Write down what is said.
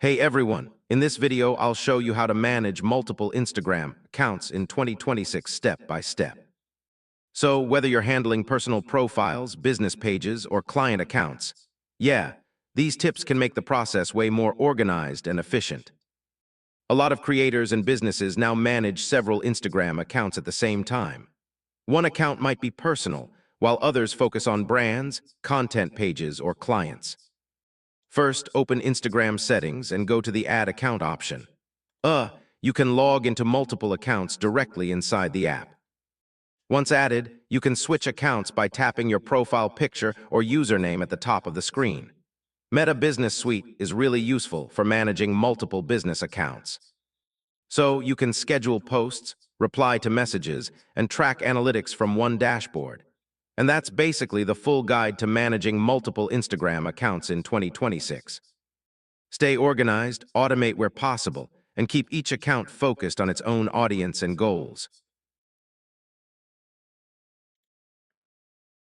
Hey everyone, in this video I'll show you how to manage multiple Instagram accounts in 2026 step by step. So whether you're handling personal profiles, business pages, or client accounts, yeah, these tips can make the process way more organized and efficient. A lot of creators and businesses now manage several Instagram accounts at the same time. One account might be personal, while others focus on brands, content pages, or clients. First, open Instagram settings and go to the Add Account option. You can log into multiple accounts directly inside the app. Once added, you can switch accounts by tapping your profile picture or username at the top of the screen. Meta Business Suite is really useful for managing multiple business accounts. So you can schedule posts, reply to messages, and track analytics from one dashboard. And that's basically the full guide to managing multiple Instagram accounts in 2026. Stay organized, automate where possible, and keep each account focused on its own audience and goals.